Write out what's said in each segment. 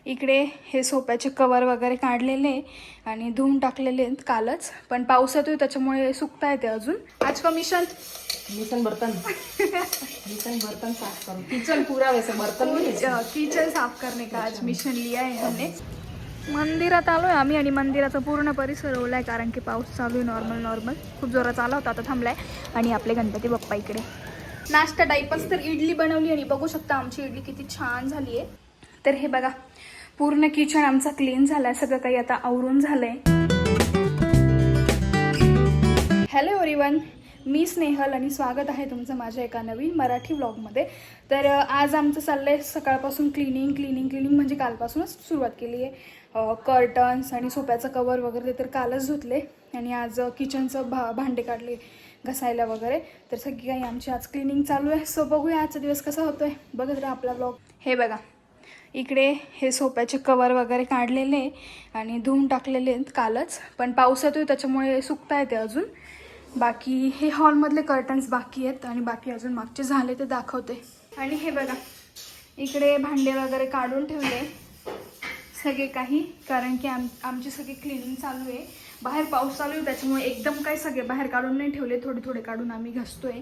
इकडे हे सोप्याचे कवर वगैरे काढलेले आणि धुवून टाकलेले आहेत कालच, पण पाऊस येतोय त्याच्यामुळे सुकता येते अजून. आज का मिशन बर्तन बर्तन साफ करो, किचन पूरा वैसे बर्तन किचन साफ करने का आज मिशन लिया है हमने. मंदिरात आलोय आम्ही आणि मंदिराचा पूर्ण परिसर ओलाय कारण की पाऊस चालू आहे. नॉर्मल खूप जोरात आला होता, आता थांबलाय. आणि आपले गणपती बाप्पा इकडे. नाश्ता टाईपच तर इडली बनवली आणि बघू शकता आमची इडली किती छान झाली आहे. तर हे बघा पूर्ण किचन आमचा क्लीन झालाय, सगळं काही आता आवरून झालंय. हॅलो एव्हरीवन, मी स्नेहल आणि स्वागत आहे तुमचं माझ्या एका नवीन मराठी व्लॉगमध्ये. तर आज आमचं चाललंय सकाळपासून क्लिनिंग म्हणजे कालपासूनच सुरुवात केली आहे. कर्टन्स आणि सोप्याचं कवर वगैरे तर कालच धुतले आणि आज किचनचं भांडे काढले घसायला वगैरे. तर सगळी काही आमची आज क्लिनिंग चालू आहे. सो बघूया आजचा दिवस कसा होतोय, बघत राहा आपला व्लॉग. हे बघा इकडे हे सोप्याचे कवर वगैरे काढलेले आणि धुवून टाकलेले आहेत कालच, पण पाऊस येतोय त्याच्यामुळे सुकता येते अजून. बाकी हे हॉलमधले कर्टन्स बाकी आहेत आणि बाकी अजून मागचे झाले ते दाखवते. आणि हे बघा इकडे भांडे वगैरे काढून ठेवले सगळे काही, कारण की आमची सगळी क्लिनिंग चालू आहे. बाहेर पाऊस चालू आहे त्याच्यामुळे एकदम काही सगळे बाहेर काढून नाही ठेवले, थोडे काढून आम्ही घासतोय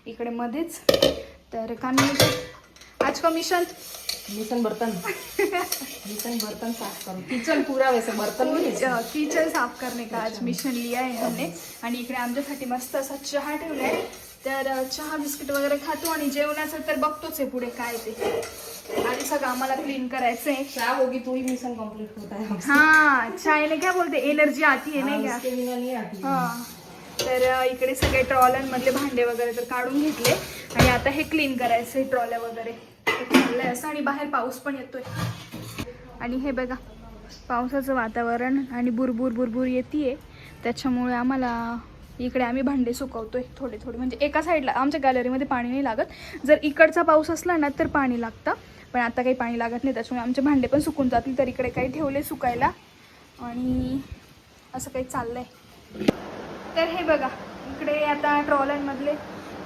इकडे मध्येच. तर कामी आज का मिशन बर्तन साफ करो, किचन पूरा वैसे बर्तन किचन साफ करने का आज मिशन लिया है हमने. आणि इकडे आमच्यासाठी मस्त असा चहा ठेवलाय. तर चहा बिस्किट वगैरे खातो आणि जेवणाचं तर बघतोच आहे पुढे काय ते. आणि सगळं आम्हाला क्लीन करायचंय. क्या होगी तो ही मिशन कंप्लीट होता है. हाँ चाय ने क्या बोलते एनर्जी आती है नहीं क्या. हाँ तर इकडे सगळे ट्रॉलरमधले भांडे वगैरे तर काढून घेतले आणि आता हे क्लीन करायचंय ट्रॉल्या वगैरे. चाललंय असं आणि बाहेर पाऊस पण येतोय. आणि हे बघा पावसाचं वातावरण आणि बुरबुर येते, त्याच्यामुळे आम्हाला इकडे आम्ही भांडे सुकवतोय थोडे म्हणजे एका साईडला. आमच्या गॅलरीमध्ये पाणी नाही लागत. जर इकडचा पाऊस असला ना तर पाणी लागतं, पण आता काही पाणी लागत नाही त्याच्यामुळे आमचे भांडे पण सुकून जातील. तर इकडे काही ठेवले सुकायला आणि असं काही चाललंय. तर हे बघा इकडे आता ट्रॉलरमधले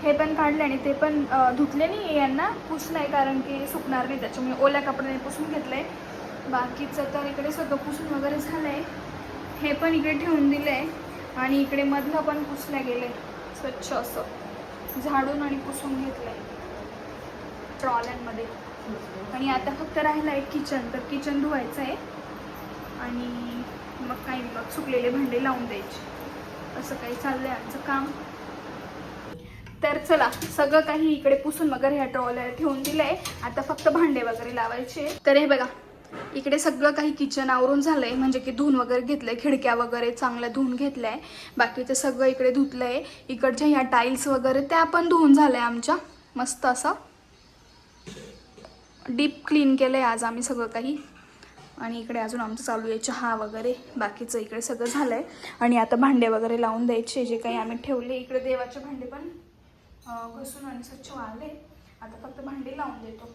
हे पण काढले आणि ते पण धुतले नाही, यांना पुसलं आहे कारण की सुकणार नाही त्याच्यामुळे ओल्या कपड्याने पुसून घेतलं आहे. बाकीचं तर इकडे सगळं पुसून वगैरे झालं आहे. हे पण इकडे ठेवून दिलं आहे आणि इकडे मधलं पण पुसलं गेलं आहे स्वच्छ असं झाडून आणि पुसून घेतलं आहे ट्रॉलरमध्ये. आणि आता फक्त राहिलं आहे किचन, तर किचन धुवायचं आहे आणि मग काही मग सुकलेले भांडे लावून द्यायचे. असं काही चाललंय आमचं काम. तर चला सगळं काही इकडे पुसून वगैरे ह्या ट्रॉलर ठेवून दिलंय. आता फक्त भांडे वगैरे लावायचे. तर हे बघा इकडे सगळं काही किचन आवरून झालंय, म्हणजे की धुवून वगैरे घेतलंय. खिडक्या वगैरे चांगल्या धुवून घेतलंय. बाकीचं सगळं इकडे धुतलंय. इकडच्या ह्या टाईल्स वगैरे त्या पण धुवून झालंय आमच्या. मस्त असं डीप क्लीन केलंय आज आम्ही सगळं काही. आणि इकडे अजून आमचं चालू आहे चहा वगैरे. बाकीचं इकडे सगळं झालंय आणि आता भांडे वगैरे लावून द्यायचे जे काही आम्ही ठेवले. इकडे देवाचे भांडे पण घसून आणि स्वच्छ वाळले. आता फक्त भांडे लावून देतो.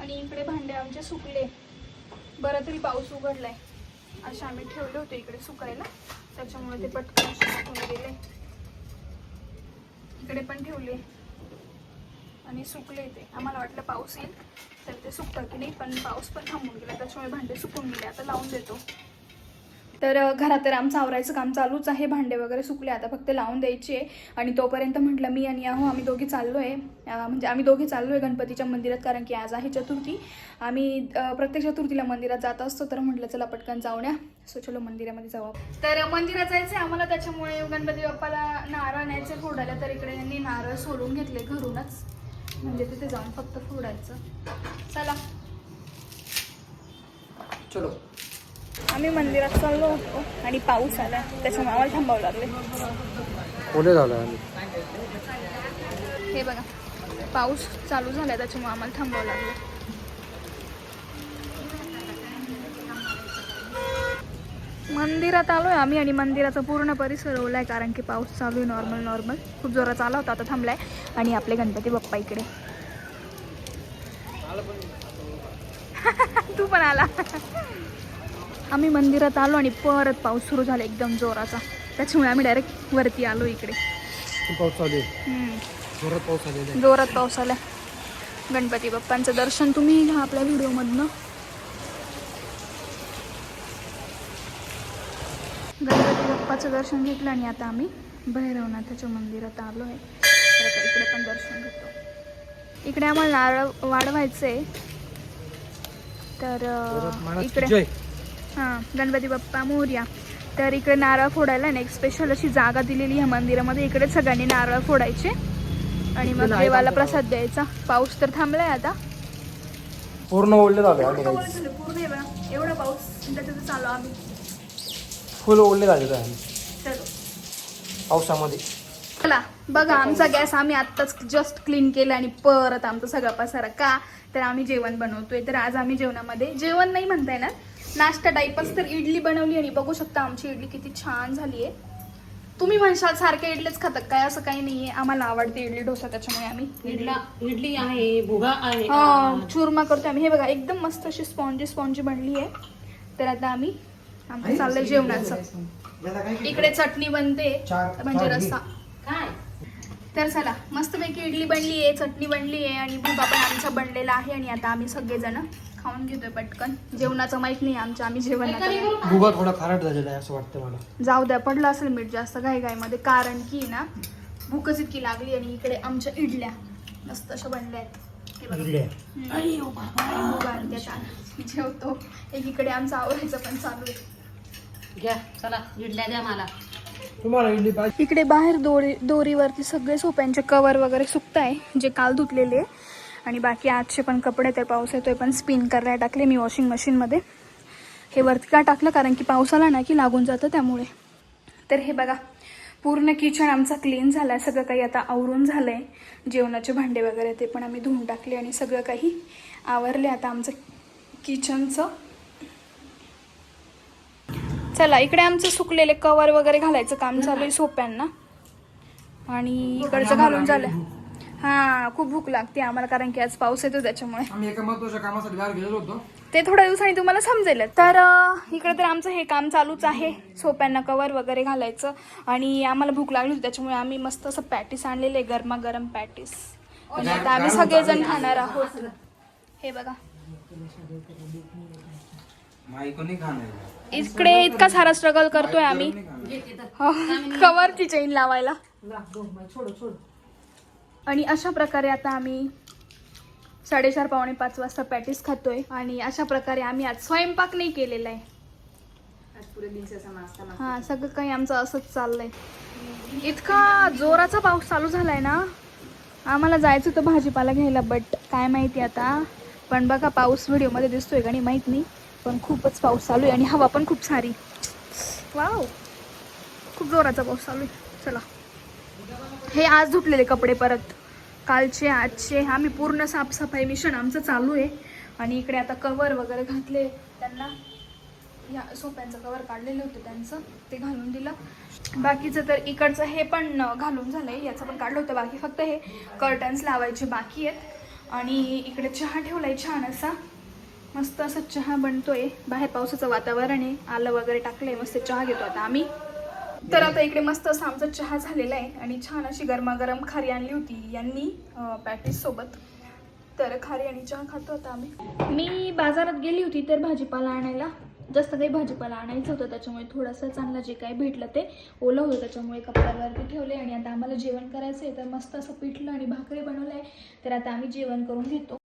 आणि इकडे भांडे आमचे सुकले. बरं तरी पाऊस उघडलाय. असे आम्ही ठेवले होते इकडे सुकायला, त्याच्यामुळे ते पटकन सुकून गेले. इकडे पण ठेवले आणि सुकले ते. आम्हाला वाटलं पाऊस येईल तर ते सुकतं की नाही, पण पाऊस पण थांबून गेला त्याच्यामुळे भांडे सुकून गेले. आता लावून देतो. तर घरात तर आमचं आवरायचं काम चालूच आहे. भांडे वगैरे सुकले, आता फक्त लावून द्यायचे. आणि तोपर्यंत म्हटलं मी आणि आम्ही दोघी चाललो आहे, म्हणजे आम्ही दोघी चाललो आहे गणपतीच्या मंदिरात, कारण की आज आहे चतुर्थी. आम्ही प्रत्येक चतुर्थीला मंदिरात जात असतो. तर म्हटलं चला पटकन जाऊन या. सो चलो मंदिरामध्ये जाऊ. तर मंदिरात जायचं आहे आम्हाला, त्याच्यामुळे गणपती बाप्पाला नारळ न्यायचे फोडायला. तर इकडे यांनी नारळ सोलून घेतले घरूनच, म्हणजे तिथे जाऊन फक्त फोडायचं. चला चलो. आम्ही मंदिरात चाललो होतो आणि पाऊस आला, त्याच्यामुळे आम्हाला थांबावं लागले. पुढे झालं. हे बघा पाऊस चालू झाला त्याच्यामुळे आम्हाला थांबावं लागलं. मंदिरात आलोय आम्ही आणि मंदिराचा पूर्ण परिसर ओलाय कारण की पाऊस चालू आहे. नॉर्मल खूप जोरात आला होता, आता थांबलाय. आणि आपले गणपती बाप्पा इकडे. तू पण आला. आम्ही मंदिरात आलो आणि परत पाऊस सुरू झाला एकदम जोराचा, त्याच्यामुळे आम्ही डायरेक्ट वरती आलो इकडे. पाऊस चालू आहे. जोरात पाऊस आला. गणपती बाप्पांचं दर्शन तुम्ही घ्या आपल्या व्हिडिओमधनं. बाप्पाचं दर्शन घेतलं आणि आता आम्ही भैरवनाथाच्या मंदिरात आलो आहे. तर आता इकडे पण दर्शन घेतो. इकडे आम्हाला नारळ वाढवायचं आहे. तर इकडे हां गणपती बाप्पा मोरया. तर इकडे नारळ फोडायला ना एक स्पेशल अशी जागा दिलेली आहे मंदिरामध्ये. इकडे सगळ्यांनी नारळ फोडायचे आणि मग देवाला प्रसाद द्यायचा. पाऊस तर थांबलाय आता. पूर्ण ओढले झाले पूर्ण एवढा पाऊस त्याच्यात चालू आम्ही फुल ओढले झाले चलो पावसामध्ये. चला बघा आमचा गॅस आम्ही आत्ताच जस्ट क्लीन केला आणि परत आमचा सगळा पसारा का तर आम्ही जेवण बनवतोय. तर आज आम्ही जेवणामध्ये जेवण नाही म्हणता येणार, नाश्ता टाईपच. तर इडली बनवली आणि बघू शकता आमची इडली किती छान झाली आहे. तुम्ही म्हणशाल सारख्या इडलीच खातात काय, असं काही नाहीये. आम्हाला आवडते इडली डोसा, त्याच्यामुळे आम्ही इडली आहे, भुगा आहे, चुरमा करतो आम्ही. हे बघा एकदम मस्त अशी स्पॉन्जी बनली आहे. तर आता आम्ही आमचं चाललंय जेवणाचं. इकडे चटणी बनते म्हणजे रस्सा. तर चला मस्तपैकी इडली बनली आहे, चटणी बनली आहे आणि भुगा पण आमचा बनलेला आहे. आणि आता आम्ही सगळेजण खाऊन घेतोय पटकन. जेवणाचं माहित नाही आमच्या, आम्ही जेवण भुगा थोडा खारट झालेला आहे असं वाटतं मला. जाऊ द्या, पडलं असेल मीठ जास्त घाईमध्ये, कारण की ना भूकच इतकी लागली. आणि इकडे आमच्या इडल्या मस्त अशा बनल्या आहेत. जेवतो. एकीकडे आमचं आवरायचं पण चालू आहे. घ्या चला इडल्या द्या मला. तुम्हाला इडली पाहिजे. इकडे बाहेर दोरीवरती सगळे सोप्यांचे कवर वगैरे सुकताय, जे काल धुतलेले. आणि बाकी आजचे पण कपडे तर पाऊस येतोय पण स्पिन करायला टाकले मी वॉशिंग मशीनमध्ये. हे वरती का टाकलं कारण की पाऊस आला ना की लागून जातं त्यामुळे. तर हे बघा पूर्ण किचन आमचा क्लीन झाला आहे. सगळं काही आता आवरून झालं आहे. जेवणाचे भांडे वगैरे ते पण आम्ही धुवून टाकले आणि सगळं काही आवरले आता आमचं किचनचं. चला इकडे आमचं सुकलेले कवर वगैरे घालायचं काम चालू आहे सोप्यांना. आणि इकडचं घालून झालं. हां खूप भूक लागते आम्हाला कारण की आज पाऊस येतो त्याच्यामुळे. आम्ही एका महत्त्वाच्या कामासाठी बाहेर गेलो होतो, ते थोड्या दिवसांनी तुम्हाला समजेल. तर इकडे तर आमचं हे काम चालूच आहे, सोप्यांना कवर वगैरे घालायचं. आणि आम्हाला भूक लागली होती त्याच्यामुळे आम्ही मस्त असं पॅटीस आणलेले, गरमागरम पॅटीस. आणि आता आम्ही सगळेजण खाणार आहोत. हे बघा इकडे इतका सारा स्ट्रगल करतोय आम्ही कवरची चेन लावायला. आणि अशा प्रकारे आता आम्ही 4:30 पावणे 5 वाजता पॅटीस खातोय. आणि अशा प्रकारे आम्ही आज स्वयंपाक नाही केलेला आहे. हा सगळं काही आमचं असंच चाललंय. इतका जोराचा पाऊस चालू झालाय ना, आम्हाला जायचं होतं भाजीपाला घ्यायला बट काय माहिती आता. पण बघा पाऊस व्हिडिओमध्ये दिसतोय का नाही माहित नाही, पण खूपच पाऊस चालू आहे आणि हवा पण खूप सारी. वाव खूप जोराचा पाऊस चालू आहे. चला हे आज धुतलेले कपडे परत कालचे आजचे आम्ही पूर्ण साफसफाई मिशन आमचं चालू आहे. आणि इकडे आता कवर वगैरे घातले त्यांना. या सोप्यांचं कवर काढलेलं होतं त्यांचं, ते घालून दिलं. बाकीचं तर इकडचं हे पण घालून झालंय, याचं पण काढलं होतं. बाकी फक्त हे कर्टन्स लावायचे बाकी आहेत. आणि इकडे चहा ठेवलाय छान असा, मस्त असा चहा बनतोय. बाहेर पावसाचं वातावरण आहे, आलं वगैरे टाकलंय, मस्त चहा घेतो आता आम्ही. तर आता इकडे मस्त असा आमचा चहा झालेला आहे. आणि छान अशी गरमागरम खारी आणली होती यांनी पॅटीस सोबत. तर खारी आणि चहा खातो आता आम्ही. मी बाजारात गेली होती तर भाजीपाला आणायला, जास्त काही भाजीपाला आणायचं होतं त्याच्यामुळे थोडंसं चांगलं जे काही भेटलं ते ओलं होतं त्याच्यामुळे कपड्यावरती ठेवले. आणि आता आम्हाला जेवण करायचं आहे तर मस्त असं पिठलं आणि भाकरी बनवलं आहे. तर आता आम्ही जेवण करून घेतो.